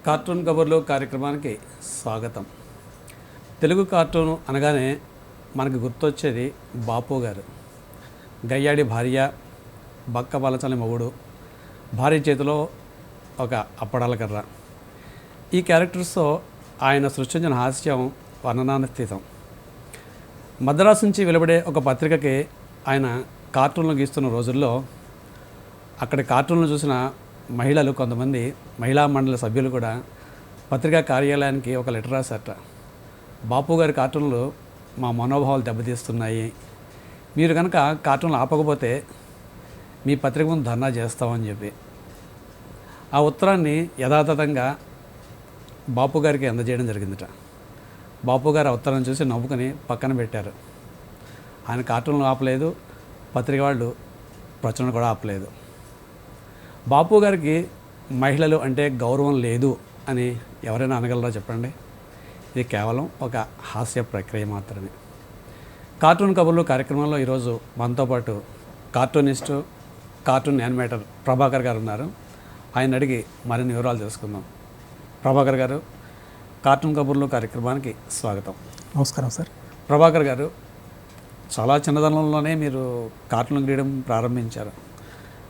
Cartoon కబుర్లు కార్యక్రమానికి స్వాగతం. తెలుగు కార్టూన్ అనగానే మనకు గుర్తొచ్చేది బాపు గారు. గయ్యాడి భార్య, బక్క బలచని మొగుడు, భార్య చేతిలో ఒక అప్పడాల కర్ర. ఈ క్యారెక్టర్స్తో ఆయన సృష్టించిన హాస్యం వర్ణనాతీతం. మద్రాసు నుంచి వెలువడే ఒక పత్రికకి ఆయన కార్టూన్లు గీస్తున్న రోజుల్లో అక్కడి కార్టూన్లు చూసిన మహిళలు, కొంతమంది మహిళా మండలి సభ్యులు కూడా పత్రికా కార్యాలయానికి ఒక లెటర్ రాశారట. బాపు గారి కార్టూన్లు మా మనోభావాలు దెబ్బతీస్తున్నాయి, మీరు కనుక కార్టూన్లు ఆపకపోతే మీ పత్రిక ముందు ధర్నా చేస్తామని చెప్పి ఆ ఉత్తరాన్ని యథాతథంగా బాపు గారికి అందజేయడం జరిగిందట. బాపు గారు ఆ ఉత్తరాన్ని చూసి నవ్వుకొని పక్కన పెట్టారు. ఆయన కార్టూన్లు ఆపలేదు, పత్రిక వాళ్ళు ప్రచురణ కూడా ఆపలేదు. బాపు గారికి మహిళలు అంటే గౌరవం లేదు అని ఎవరైనా అనగలరా చెప్పండి? ఇది కేవలం ఒక హాస్య ప్రక్రియ మాత్రమే. కార్టూన్ కబుర్లు కార్యక్రమంలో ఈరోజు మనతో పాటు కార్టూనిస్టు, కార్టూన్ యానిమేటర్ ప్రభాకర్ గారు ఉన్నారు. ఆయన అడిగి మరిన్ని వివరాలు తెలుసుకుందాం. ప్రభాకర్ గారు, కార్టూన్ కబుర్లు కార్యక్రమానికి స్వాగతం. నమస్కారం సార్. ప్రభాకర్ గారు, చాలా చిన్నదనంలోనే మీరు కార్టూన్ గీయడం ప్రారంభించారు.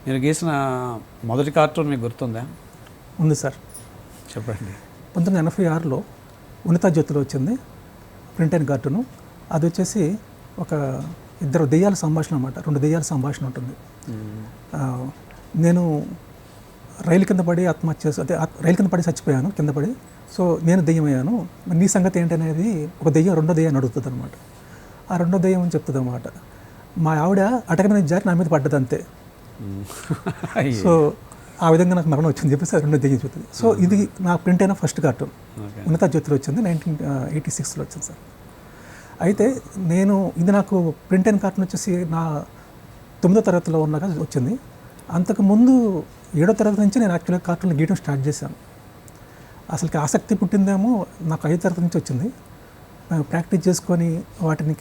మీరు గీసిన మొదటి కార్టూన్ మీకు గుర్తుందా? ఉంది సార్, చెప్పండి. 1986లో ఉన్నత జ్యోతిలో వచ్చింది ప్రింట్ అండ్ కార్టూను. అది వచ్చేసి ఒక ఇద్దరు దెయ్యాల సంభాషణ అన్నమాట. 2 దెయ్యాల సంభాషణ ఉంటుంది. నేను రైలు కింద పడి ఆత్మహత్య అదే రైలు కింద పడి చచ్చిపోయాను, కింద పడి. సో నేను దెయ్యమయ్యాను, నీ సంగతి ఏంటనేది ఒక దెయ్యం రెండో దెయ్యాన్ని అడుగుతుంది అనమాట. ఆ రెండో దెయ్యం అని చెప్తుంది అన్నమాట, మా ఆవిడ అటకమైన జారి నా మీద పడ్డది అంతే. సో ఆ విధంగా నాకు మరణం వచ్చింది చెప్పేసి అది రెండో దెయ్యం చెప్తుంది. సో ఇది నా ప్రింట్ అయిన ఫస్ట్ కార్టూన్ ఉన్నత జ్యోతిలో వచ్చింది, 1986లో వచ్చింది సార్. అయితే ఇది నాకు ప్రింట్ అయిన కార్టూన్ వచ్చేసి నా 9వ తరగతిలో ఉన్నాక వచ్చింది. అంతకుముందు 7వ తరగతి నుంచి నేను యాక్చువల్గా కార్టూన్లు గీయడం స్టార్ట్ చేశాను. అసలుకి ఆసక్తి పుట్టిందేమో నాకు 5వ తరగతి నుంచి వచ్చింది. ప్రాక్టీస్ చేసుకొని వాటిని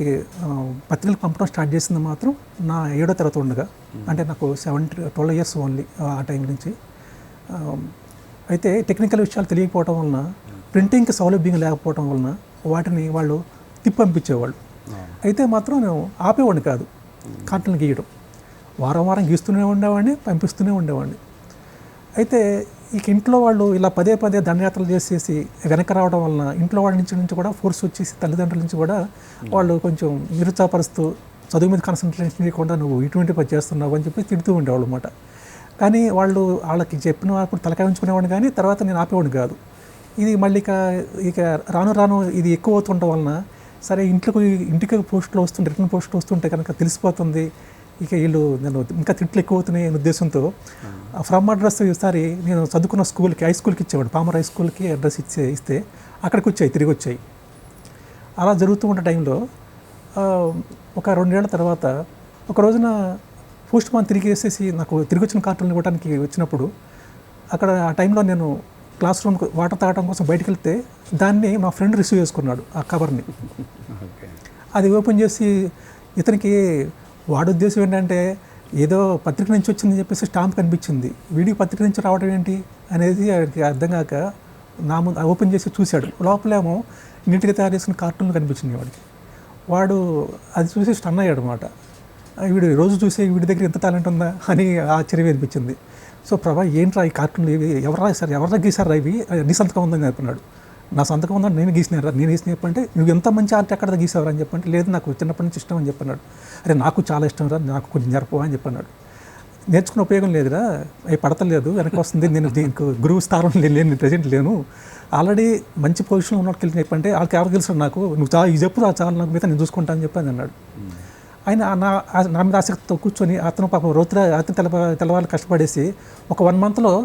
పత్రికలు పంపడం స్టార్ట్ చేసింది మాత్రం నా 7వ తరగతి ఉండగా, అంటే నాకు 12 ఇయర్స్ ఓన్లీ ఆ టైం నుంచి. అయితే టెక్నికల్ విషయాలు తెలియకపోవడం వలన, ప్రింటింగ్కి సౌలభ్యం లేకపోవడం వలన వాటిని వాళ్ళు పంపించేవాళ్ళు. అయితే మాత్రం నేను ఆపేవాడిని కాదు కార్టూన్లు గీయడం. వారం వారం గీస్తూనే ఉండేవాడిని, పంపిస్తూనే ఉండేవాడిని. అయితే ఇంట్లో వాళ్ళు ఇలా పదే పదే దండయాత్రలు చేసేసి వెనక రావడం వలన ఇంట్లో వాళ్ళ నుంచి కూడా ఫోర్స్ వచ్చేసి, తల్లిదండ్రుల నుంచి కూడా వాళ్ళు కొంచెం నిరుత్సాహపరుస్తూ, చదువు మీద కాన్సన్ట్రేషన్ చేయకుండా నువ్వు ఇటువంటి పని చేస్తున్నావు అని చెప్పి తిడుతూ ఉండేవాళ్ళు అనమాట. కానీ వాళ్ళకి చెప్పిన అప్పుడు తలకాయ ఉంచుకునేవాడిని, కానీ తర్వాత నేను ఆపేవాడిని కాదు. ఇది మళ్ళీ ఇక రాను రాను ఇది ఎక్కువ అవుతుండడం వలన, సరే ఇంటికి పోస్టులు వస్తుంటే, రిటర్న్ పోస్టులు వస్తుంటే కనుక తెలిసిపోతుంది, ఇక వీళ్ళు నేను ఇంకా తిట్లు ఎక్కువ అవుతున్నాయి అనే ఉద్దేశంతో ఫ్రమ్ అడ్రస్ ఈసారి నేను చదువుకున్న స్కూల్కి, హై స్కూల్కి ఇచ్చేవాడు. పామర్ హై స్కూల్కి అడ్రస్ ఇస్తే అక్కడికి తిరిగి వచ్చాయి. అలా జరుగుతూ ఉన్న టైంలో ఒక 2 ఏళ్ల తర్వాత ఒక రోజున పోస్ట్ మ్యాన్ తిరిగి వచ్చిన కార్టూన్లు ఇవ్వడానికి వచ్చినప్పుడు, అక్కడ ఆ టైంలో నేను క్లాస్ రూమ్కి వాటర్ తాగడం కోసం బయటకు వెళ్తే దాన్ని మా ఫ్రెండ్ రిసీవ్ చేసుకున్నాడు, ఆ కవర్ని. అది ఓపెన్ చేసి ఇతనికి వాడి ఉద్దేశం ఏంటంటే ఏదో పత్రిక నుంచి వచ్చిందని చెప్పేసి స్టాంప్ కనిపించింది, వీడికి పత్రిక నుంచి రావడం ఏంటి అనేది ఆయనకి అర్థం కాక నా ముందు ఓపెన్ చేసి చూశాడు. లోపలేమో నీట్గా తయారు చేసుకున్న కార్టూన్లు కనిపించింది వాడికి. వాడు అది చూసి స్టన్ అయ్యాడు అనమాట. వీడు రోజు చూసే వీడి దగ్గర ఎంత టాలెంట్ ఉందా అని ఆశ్చర్యం అనిపించింది. సో ప్రభా, ఏంట్రా ఈ కార్టూన్లు ఇవి, ఎవరు గీసారా ఇవి, నీ సంతకం ఉందని చెప్పన్నాడు. నా సంతకం ఉందని నేను గీసినారా, నేను గీసిన చెప్పంటే, నువ్వు ఎంత మంచి ఆర్ట్ ఎక్కడ గీసావరా అని చెప్పంటే, లేదు నాకు చిన్నప్పటి నుంచి ఇష్టం అని చెప్పన్నాడు. అరే నాకు చాలా ఇష్టం రా, నాకు కొంచెం జరపవా అని చెప్పన్నాడు. నేర్చుకునే ఉపయోగం లేదురా, అవి పడతలేదు, వెనక్కి వస్తుంది, నేను దీనికి గురువు స్థానం లేను, ప్రజెంట్ లేను, ఆల్రెడీ మంచి పొజిషన్లో ఉన్నట్టు వెళ్ళి చెప్పంటే వాళ్ళకి ఎవరు తెలుసు, నాకు నువ్వు ఇది చెప్పు చాలా నాకు మీద నేను చూసుకుంటా అని చెప్పని అన్నాడు. ఆయన నా మీద ఆసక్తితో కూర్చొని అతను పాపం అతను తెల్లవాళ్ళు కష్టపడేసి ఒక 1 మంత్లో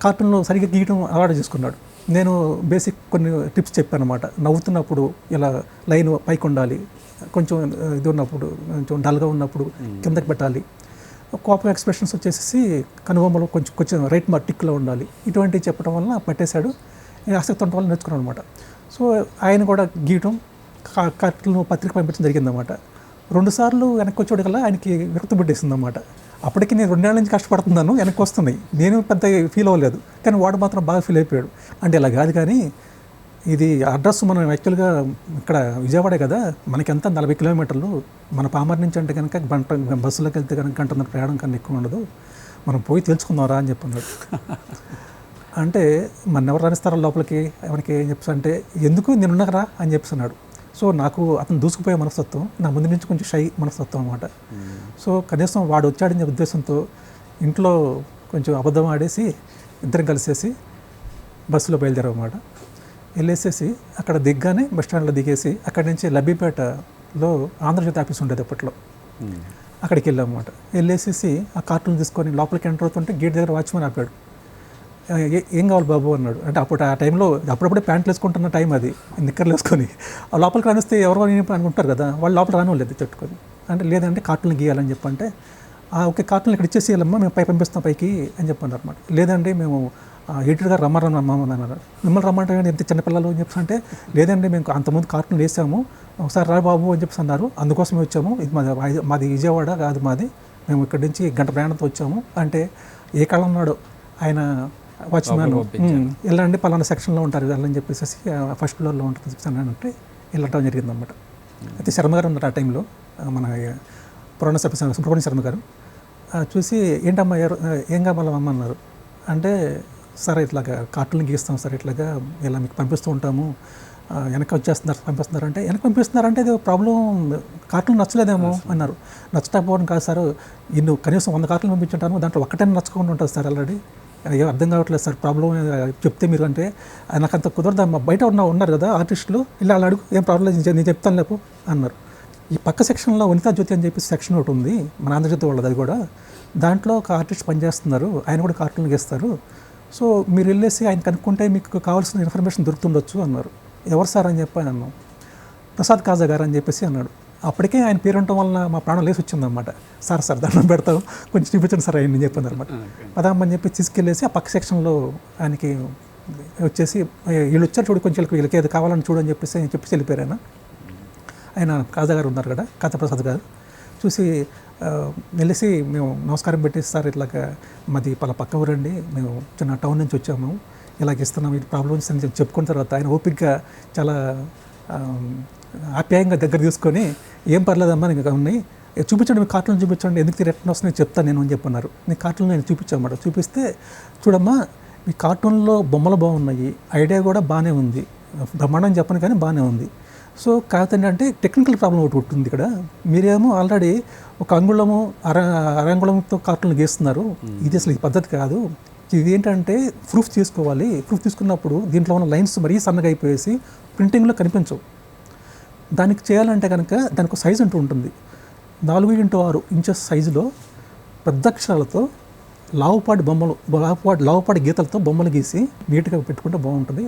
కార్టూన్లో సరిగ్గా గీయడం అలవాటు చేసుకున్నాడు. నేను బేసిక్ కొన్ని టిప్స్ చెప్పాను అనమాట. నవ్వుతున్నప్పుడు ఇలా లైన్ పైకి ఉండాలి, కొంచెం ఇది ఉన్నప్పుడు కొంచెం డల్గా ఉన్నప్పుడు కిందకి పెట్టాలి, కోపం ఎక్స్ప్రెషన్స్ వచ్చేసి కనుబొమ్మలు కొంచెం రైట్ టిక్లో ఉండాలి, ఇటువంటివి చెప్పడం వల్ల పట్టేశాడు. ఆసక్తి ఉండటం వల్ల నేర్చుకున్నాను అనమాట. సో ఆయన కూడా గీయటం, కార్టూన్ పత్రిక పంపించడం జరిగిందన్నమాట. 2 సార్లు వెనక్కి వచ్చేటికల్లా ఆయనకి విరక్తి పుట్టేసింది అన్నమాట. అప్పటికి నేను 2 ఏళ్ళ నుంచి కష్టపడుతున్నాను, వెనక్కి వస్తున్నాయి, నేను పెద్ద ఫీల్ అవ్వలేదు, కానీ వాడు మాత్రం బాగా ఫీల్ అయిపోయాడు. అంటే ఇలా కాదు, కానీ ఇది అడ్రస్ మనం యాక్చువల్గా ఇక్కడ విజయవాడే కదా, మనకి ఎంత 40 కిలోమీటర్లు, మన పామర్ నుంచి అంటే కనుక బస్సులోకి వెళ్తే కనుక గంటన్నర ప్రయాణం కన్నా ఎక్కువ ఉండదు, మనం పోయి తెలుసుకుందాంరా అని చెప్పన్నాడు. అంటే మన ఎవరు రాణిస్తారో లోపలికి ఎవరికి ఏం చెప్పాను అంటే, ఎందుకు నేనున్నారా అని చెప్పిస్తున్నాడు. సో నాకు అతను దూసుకుపోయే మనస్తత్వం, నా ముందు నుంచి కొంచెం షై మనస్తత్వం అనమాట. సో కనీసం వాడు వచ్చాడనే ఉద్దేశంతో ఇంట్లో కొంచెం అబద్ధం ఆడేసి ఇద్దరం కలిసేసి బస్సులో బయలుదేరామన్నమాట. వెళ్ళేసేసి అక్కడ దిగ్గానే బస్ స్టాండ్లో దిగేసి అక్కడి నుంచి లబ్బిపేటలో ఆంధ్రజ్యోతి ఆఫీస్ ఉండేది అప్పట్లో, అక్కడికి వెళ్ళామన్నమాట. వెళ్ళేసేసి ఆ కార్టూన్ తీసుకొని లోపలికి ఎంటర్ అవుతుంటే గేట్ దగ్గర వాచ్మెన్ ఆపాడు. ఏం కావాలి బాబు అన్నాడు. అంటే అప్పుడు ఆ టైంలో అప్పుడప్పుడే ప్యాంట్లు వేసుకుంటున్న టైం, అది నిక్కర్లు వేసుకొని ఆ లోపలికి రానిస్తే ఎవరో అనుకుంటారు కదా, వాళ్ళు లోపల రానివ్వలేదు చెట్టుకొని. అంటే లేదంటే కార్టూన్ గీయాలని చెప్పంటే, ఓకే కార్టూన్ ఇక్కడ ఇచ్చేసి వెళ్ళమ్మా, మేము పంపిస్తాం పైకి అని చెప్పన్నారు అనమాట. లేదండి మేము ఎడిటర్ గారు రమ్మరమ్మా అన్నారు. మిమ్మల్ని రమ్మంటే ఎంత చిన్నపిల్లలు అని చెప్పి అంటే, లేదండి మేము అంతకుముందు కార్టూన్ వేసాము, ఒకసారి రా బాబు అని చెప్పి అన్నారు, అందుకోసమే వచ్చాము, ఇది మాది విజయవాడ కాదు మాది, మేము ఇక్కడి నుంచి గంట ప్రయాణంతో వచ్చాము అంటే, ఏ కళ ఉన్నాడో ఆయన వాచ్మ్యాన్, వెళ్ళండి పలానా సెక్షన్లో ఉంటారు వెళ్ళని చెప్పేసి ఫస్ట్ ఫ్లోర్లో ఉంటుంది అంటే వెళ్ళటం జరిగిందన్నమాట. అయితే శర్మ గారు ఉన్నారు ఆ టైంలో, మన పురాణ సుబ్రహ్మణ్య శర్మ గారు. చూసి ఏంటమ్మా ఏం కావాలా అమ్మ అన్నారు. అంటే సరే ఇట్లాగా కార్టూన్ గీస్తాం సార్, ఇట్లాగా ఇలా మీకు పంపిస్తూ ఉంటాము, వెనక వచ్చేస్తున్నారు పంపిస్తున్నారంటే, వెనక పంపిస్తున్నారంటే ఇది ప్రాబ్లం, కార్టూన్ నచ్చలేదేమో అన్నారు. నచ్చకపోవడం కాదు సార్, ఇನ್ನು కనీసం 100 కార్టూన్లు పంపించుంటాను, దాంట్లో ఒక్కటైనా నచ్చకుండా ఉంటుంది సార్, ఆల్రెడీ ఏం అర్థం కావట్లేదు సార్, ప్రాబ్లం చెప్తే మీరు అంటే నాకు అంత కుదరదమ్మా, బయట ఉన్నారు కదా ఆర్టిస్టులు, ఇలా అలా అడుగు, ఏం ప్రాబ్లం లేదు నేను చెప్తాను లేపు అన్నారు. ఈ పక్క సెక్షన్లో వనితా జ్యోతి అని చెప్పి సెక్షన్ ఒకటి ఉంది, మన ఆంధ్రజ్యోతి వాళ్ళది, అది కూడా దాంట్లో ఒక ఆర్టిస్ట్ పనిచేస్తున్నారు, ఆయన కూడా కార్టూన్లు గీస్తారు, సో మీరు వెళ్ళేసి ఆయన కనుక్కుంటే మీకు కావాల్సిన ఇన్ఫర్మేషన్ దొరుకుతుండొచ్చు అన్నారు. ఎవరు సార్ అని చెప్పి అన్నాను. ప్రసాద్ కాజా గారు అని చెప్పేసి అన్నాడు. అప్పటికే ఆయన పేరు ఉండటం వల్ల మా ప్రాణం లేసి వచ్చిందన్నమాట. సార్ దండం పెడతాం, కొంచెం చూపించండి సార్ ఆయన చెప్పాను అనమాట. పదామని చెప్పి తీసుకెళ్ళేసి ఆ పక్క సెక్షన్లో ఆయనకి వచ్చేసి, వీళ్ళు వచ్చారు చూడు, కొంచెం వీళ్ళకి ఏది కావాలని చూడని చెప్పేసి వెళ్ళిపోయారు. ఆయన కాజా గారు ఉన్నారు కదా, కాజాప్రసాద్ గారు. చూసి వెళ్ళేసి మేము నమస్కారం పెట్టేసి, సార్ ఇట్లాగా మాది పక్క ఊరండి, మేము చిన్న టౌన్ నుంచి వచ్చాము, ఇలాగ ఇస్తున్నాం, ఈ ప్రాబ్లమ్స్ అని చెప్పుకున్న తర్వాత ఆయన ఓపికగా చాలా ఆప్యాయంగా దగ్గర తీసుకొని, ఏం పర్లేదమ్మా నీకు ఉన్నాయి, చూపించండి, మీ కార్టూన్ చూపించండి, ఎందుకు రిటర్న్ వస్తుంది చెప్తాను నేను అని చెప్పన్నారు. నీ కార్టూన్ నేను చూపించామాట. చూపిస్తే చూడమ్మా మీ కార్టూన్లో బొమ్మలు బాగున్నాయి, ఐడియా కూడా బాగానే ఉంది, బ్రహ్మాండం చెప్పను కానీ బాగానే ఉంది, సో కాకపోతే అంటే టెక్నికల్ ప్రాబ్లం ఒకటి ఉంటుంది ఇక్కడ, మీరేమో ఆల్రెడీ ఒక అంగుళము అరంగుళంతో కార్టూన్లు గీస్తున్నారు, ఇది అసలు ఈ పద్ధతి కాదు, ఇది ఏంటంటే ప్రూఫ్ తీసుకోవాలి, ప్రూఫ్ తీసుకున్నప్పుడు దీంట్లో ఉన్న లైన్స్ మరీ సన్నగా అయిపోయేసి ప్రింటింగ్లో కనిపించవు, దానికి చేయాలంటే కనుక దానికి ఒక సైజు అంటూ ఉంటుంది, 4x6 ఇంచెస్ సైజులో పెద్ద అక్షరాలతో లావుపాటి గీతలతో బొమ్మలు గీసి నీట్గా పెట్టుకుంటే బాగుంటుంది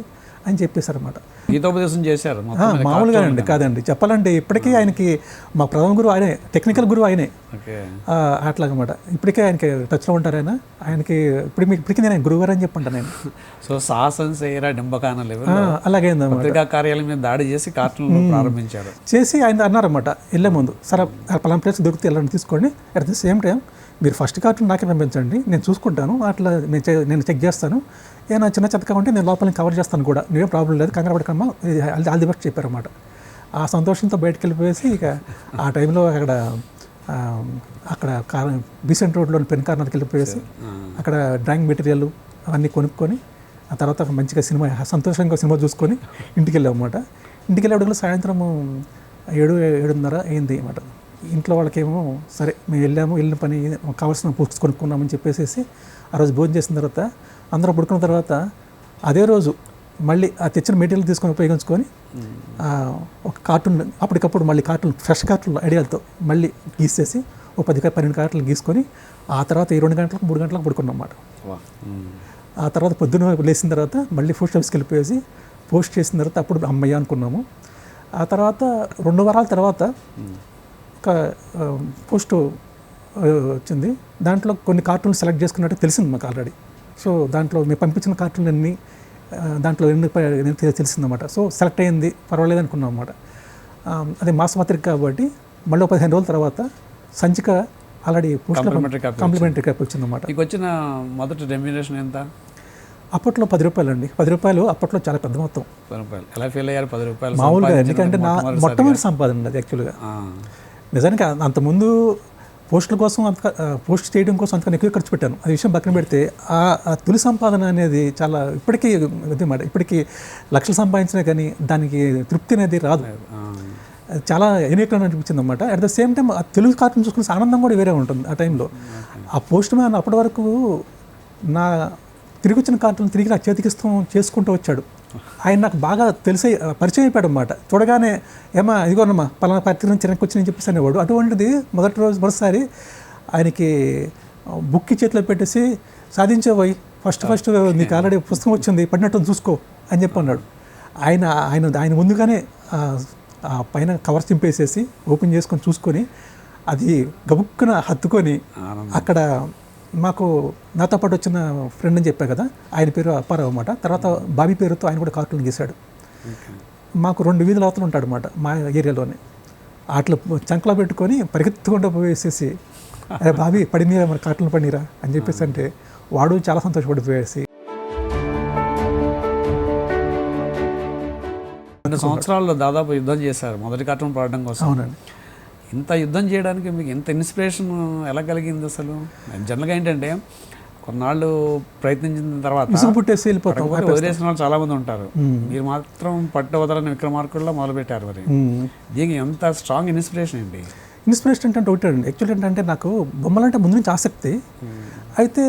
అని చెప్పేశారన్నమాట. గీతోపదేశం చేశారు మామూలుగా అండి, కాదండి చెప్పాలంటే ఇప్పటికీ ఆయనకి మా ప్రథమ గురువు ఆయనే, టెక్నికల్ గురువు ఆయనే, అట్లాగన్నమాట. ఇప్పటికే ఆయనకి టచ్లో ఉంటారు ఆయన, ఆయనకి ఇప్పటికీ నేను గురువు గారు అని చెప్పంటాను నేను. సో సాహసం చేయరా డింబకాన అలాగే పత్రికా కార్యాలయం మీద దాడి చేసి కార్టూన్ ప్రారంభించారు. చేసి ఆయన అన్నారన్నమాట వెళ్ళే ముందు, సరే పలానా ప్లేస్ దొరికితే వెళ్ళండి తీసుకోండి, అట్ ది సేమ్ టైం మీరు ఫస్ట్ కార్టూన్ నాకే పంపించండి, నేను చూసుకుంటాను, అట్లా నేను చెక్ చేస్తాను, ఏమైనా చిన్న చెత్తగా ఉంటే నేను లోపలిని కవర్ చేస్తాను కూడా, నేనేం ప్రాబ్లం లేదు, కంగారు పడకమ్మా, ఆల్ ది బెస్ట్ చెప్పారన్నమాట. ఆ సంతోషంతో బయటకు వెళ్ళిపోయేసి ఇక ఆ టైంలో అక్కడ బీసెంట్ రోడ్లోని పెన్ కార్నర్కి వెళ్ళిపోయేసి అక్కడ డ్రాయింగ్ మెటీరియల్ అవన్నీ కొనుక్కొని, ఆ తర్వాత మంచిగా సంతోషంగా సినిమా చూసుకొని ఇంటికి వెళ్ళామన్నమాట. ఇంటికి వెళ్ళేప్పుడు సాయంత్రం 7-7:30 అయింది అన్నమాట. ఇంట్లో వాళ్ళకేమో సరే మేము వెళ్ళిన పని కావాల్సిన బుక్స్ కొనుక్కున్నామని చెప్పేసి ఆ రోజు భోజనం చేసిన తర్వాత అందరూ పడుకున్న తర్వాత అదే రోజు మళ్ళీ ఆ తెచ్చిన మెటీరియల్ తీసుకొని ఉపయోగించుకొని ఒక కార్టూన్ అప్పటికప్పుడు మళ్ళీ ఫ్రెష్ కార్టూన్ ఐడియాలతో మళ్ళీ గీసేసి ఒక 10-12 కార్టూన్లు గీసుకొని ఆ తర్వాత 2 గంటలకు 3 గంటలకు పడుకున్నాం అన్నమాట. ఆ తర్వాత పొద్దున్న లేచిన తర్వాత మళ్ళీ పోస్ట్ ఆఫీస్కి వెళ్ళిపోయేసి పోస్ట్ చేసిన తర్వాత అప్పుడు అమ్మయ్య అనుకున్నాము. ఆ తర్వాత 2 వారాల తర్వాత ఒక పోస్ట్ వచ్చింది, దాంట్లో కొన్ని కార్టూన్లు సెలెక్ట్ చేసుకున్నట్టు తెలిసింది మాకు ఆల్రెడీ. సో దాంట్లో మేము పంపించిన కార్టూన్లన్నీ దాంట్లో తెలిసిందన్నమాట. సో సెలెక్ట్ అయ్యింది, పర్వాలేదు అనుకున్నాం అన్నమాట. అది మాసపత్రిక కాబట్టి మళ్ళీ 15 రోజుల తర్వాత సంచిక ఆల్రెడీ పోస్ట్లో కాంప్లిమెంటరీ కాపీ వచ్చిందన్నమాట. మీకు వచ్చిన మొదటి రెమ్యునరేషన్ ఎంత? అప్పట్లో 10 రూపాయలు అండి. 10 రూపాయలు అప్పట్లో చాలా పెద్ద మొత్తం. 10 రూపాయలు ఎలా ఫీల్ అయ్యారు? 10 రూపాయలు మామూలుగా, ఎందుకంటే నా మొట్టమొదటి సంపాదన అది యాక్చువల్గా. నిజానికి అంతకుముందు పోస్టుల కోసం పోస్ట్ చేయడం కోసం అంతకన్నా ఎక్కువ ఖర్చు పెట్టాను. ఆ విషయం పక్కన పెడితే ఆ తొలి సంపాదన అనేది చాలా ఇప్పటికీ అన్నమాట. ఇప్పటికీ లక్షలు సంపాదించినా కానీ దానికి తృప్తి అనేది రాదు. చాలా ఎన్నికలను అనిపించింది అనమాట. అట్ ద సేమ్ టైం ఆ తెలుగు కార్టూన్ చూసుకునే ఆనందం కూడా వేరే ఉంటుంది ఆ టైంలో. ఆ పోస్ట్ మ్యాన్ అప్పటి వరకు నా తిరిగి వచ్చిన కార్టూన్ తిరిగి నా చేతికిస్తాం చేసుకుంటూ వచ్చాడు. ఆయన నాకు బాగా పరిచయం అయిపోయాడు అనమాట. చూడగానే ఏమా ఇదిగోనమ్మా పలానా పార్టీ నుంచి వెనక్కి వచ్చి నేను చెప్పేసి అనేవాడు. అటువంటిది మొదటిసారి ఆయనకి బుక్కి చేతిలో పెట్టేసి సాధించేవాయి ఫస్ట్ నీకు ఆల్రెడీ పుస్తకం వచ్చింది పడినట్టు చూసుకో అని చెప్పి అన్నాడు. ఆయన ముందుగానే ఆ పైన కవర్ చింపేసేసి ఓపెన్ చేసుకొని చూసుకొని అది గబుక్కున హత్తుకొని అక్కడ మాకు నాతో పాటు వచ్చిన ఫ్రెండ్ అని చెప్పా కదా, ఆయన పేరు అప్పారావు అన్నమాట. తర్వాత బాబీ పేరుతో ఆయన కూడా కార్టూన్ గీశాడు. మాకు 2 వీధుల అవతలు ఉంటాడు అనమాట మా ఏరియాలోనే. అట్లా చంకలో పెట్టుకొని పరిగెత్తుకుంటూ పోయేసేసి అరే బాబీ పడినీరా మన కార్టూన్ పడినీరా అని చెప్పేసి అంటే వాడు చాలా సంతోషపడిపోయేసి. 2 సంవత్సరాల్లో దాదాపు యుద్ధం చేశారు మొదటి కార్టూన్ పడడం కోసం. అవునండి. ఇంత యుద్ధం చేయడానికి మీకు ఇంత ఇన్స్పిరేషన్ ఎలా కలిగింది అసలు? జనరల్గా ఏంటంటే కొన్నాళ్ళు ప్రయత్నించిన తర్వాత పుట్టేసి వెళ్ళిపోతాం వదిలేసిన వాళ్ళు చాలామంది ఉంటారు. మీరు మాత్రం పట్టు వదలని విక్రమార్కుల్లో మొదలుపెట్టారు. మరి దీనికి ఎంత స్ట్రాంగ్ ఇన్స్పిరేషన్ ఏంటి? ఇన్స్పిరేషన్ అంటే ఒకటి అండి. యాక్చువల్ ఏంటంటే నాకు బొమ్మలంటే ముందు నుంచి ఆసక్తి, అయితే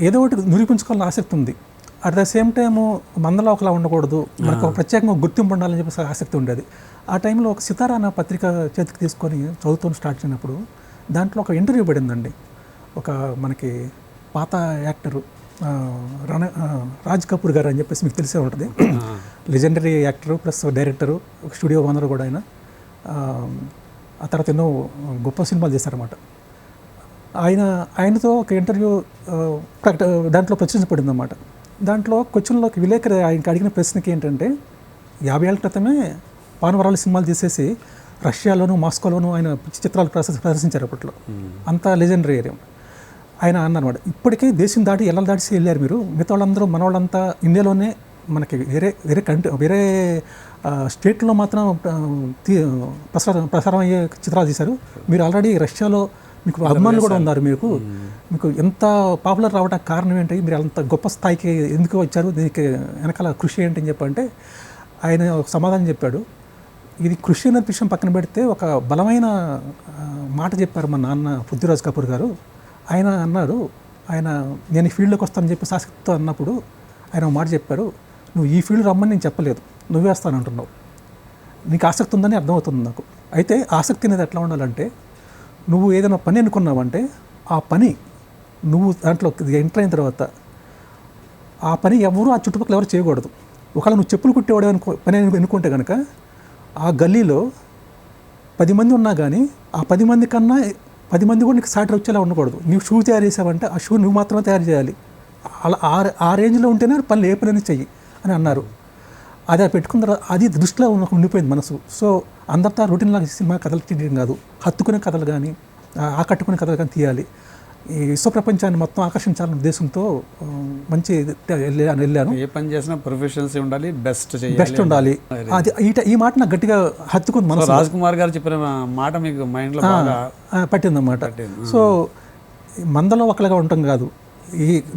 ఏదో ఒకటి నిరూపించుకోవాలని ఆసక్తి ఉంది. అట్ ద సేమ్ టైము మందలో ఒకలా ఉండకూడదు, మనకు ఒక ప్రత్యేకంగా గుర్తింపు ఉండాలని చెప్పేసి ఆసక్తి ఉండేది. ఆ టైంలో ఒక సితారా అన్న పత్రిక చేతికి తీసుకొని చదువుతూ స్టార్ట్ చేసినప్పుడు దాంట్లో ఒక ఇంటర్వ్యూ పడిందండి. ఒక మనకి పాత యాక్టరు రాజ్ కపూర్ గారు అని చెప్పేసి మీకు తెలిసే ఉంటుంది. Legendary actor plus director, studio owner కూడా ఆయన. ఆ తర్వాత ఎన్నో గొప్ప సినిమాలు చేశారన్నమాట. ఆయనతో ఒక ఇంటర్వ్యూ దాంట్లో ప్రచురించబడింది అన్నమాట. దాంట్లో క్వశ్చన్లోకి విలేకరు ఆయనకి అడిగిన ప్రశ్నకి ఏంటంటే 50 ఏళ్ల క్రితమే పానవరాలు సినిమాలు తీసేసి రష్యాలోను మాస్కోలోను ఆయన చిత్రాలు ప్రదర్శించారు అప్పట్లో. అంత లెజెండరీ ఏరియా. ఆయన అన్నమాట, ఇప్పటికే దేశం దాటి ఎలా దాటి వెళ్ళారు మీరు, మిగతా వాళ్ళందరూ మన వాళ్ళంతా ఇండియాలోనే మనకి వేరే స్టేట్లో మాత్రం ప్రసారం అయ్యే చిత్రాలు తీశారు. మీరు ఆల్రెడీ రష్యాలో మీకు అభిమానులు కూడా ఉన్నారు. మీకు ఎంత పాపులర్ రావడానికి కారణం ఏంటి, మీరు అంత గొప్ప స్థాయికి ఎందుకు వచ్చారు, దీనికి వెనకాల కృషి ఏంటి అని చెప్పంటే ఆయన ఒక సమాధానం చెప్పాడు. ఇది కృషి అనే విషయం పక్కన పెడితే ఒక బలమైన మాట చెప్పారు మా నాన్న పృథ్వీరాజ్ కపూర్ గారు. ఆయన అన్నారు, నేను ఈ ఫీల్డ్లోకి వస్తానని చెప్పి ఆసక్తితో అన్నప్పుడు ఆయన మాట చెప్పారు, నువ్వు ఈ ఫీల్డ్ రమ్మని నేను చెప్పలేదు, నువ్వే వస్తానంటున్నావు, నీకు ఆసక్తి ఉందని అర్థమవుతుంది నాకు. అయితే ఆసక్తి అనేది ఎట్లా ఉండాలంటే, నువ్వు ఏదైనా పని అనుకున్నావంటే ఆ పని నువ్వు దాంట్లో ఎంటర్ అయిన తర్వాత ఆ పని ఎవరు ఆ చుట్టుపక్కల ఎవరు చేయకూడదు. ఒకవేళ నువ్వు చెప్పులు కుట్టేవాడు పని ఎన్నుకుంటే కనుక ఆ గల్లీలో 10 మంది ఉన్నా కానీ ఆ 10 మంది కన్నా 10 మంది కూడా నీకు సాటి వచ్చేలా ఉండకూడదు. నువ్వు షూ తయారు చేసావంటే ఆ షూ నువ్వు మాత్రమే తయారు చేయాలి. అలా ఆ రేంజ్లో ఉంటేనే పనులు ఏ పని చెయ్యి అని అన్నారు. అది పెట్టుకున్న తర్వాత అది దృష్టిలో ఉండిపోయింది మనసు. సో అందరితో రొటీన్ లాగా సినిమా కథలు తీయడం కాదు, హత్తుకునే కథలు కానీ ఆకట్టుకునే కథలు కానీ తీయాలి. ఈ విశ్వప్రపంచాన్ని మొత్తం ఆకర్షించాలనే ఉద్దేశంతో మంచి వెళ్ళాను. ఏ పని చేసినా ప్రొఫెషనల్స్ ఉండాలి, బెస్ట్ ఉండాలి. అది ఈ మాట నాకు గట్టిగా హత్తుకుంది మనసు. రాజ్ కుమార్ గారు చెప్పిన మాట మీకు మైండ్లో పట్టిందన్నమాట. సో మందలో ఒకలాగా ఉండటం కాదు,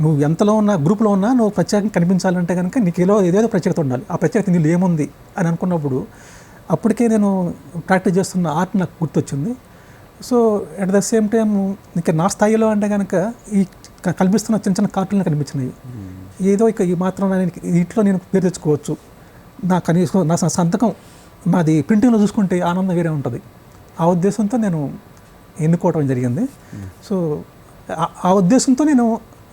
నువ్వు ఎంతలో ఉన్న గ్రూప్లో ఉన్నా నువ్వు ప్రత్యేకంగా కనిపించాలంటే కనుక నీకు ఏదో ప్రత్యేకత ఉండాలి. ఆ ప్రత్యేకత నీళ్ళు ఏముంది అని అనుకున్నప్పుడు అప్పటికే నేను ప్రాక్టీస్ చేస్తున్న ఆర్ట్ నాకు గుర్తొచ్చింది. So at the same time ఇంకా నా స్థాయిలో అంటే కనుక ఈ కనిపిస్తున్న చిన్న కార్టూన్లు కనిపించినాయి. ఏదో ఈ మాత్రం వీటిలో నేను పేరు తెచ్చుకోవచ్చు, నా సంతకం నాది ప్రింటింగ్లో చూసుకుంటే ఆనందం వేరే ఉంటుంది. ఆ ఉద్దేశంతో నేను ఎన్నుకోవడం జరిగింది. సో ఆ ఉద్దేశంతో నేను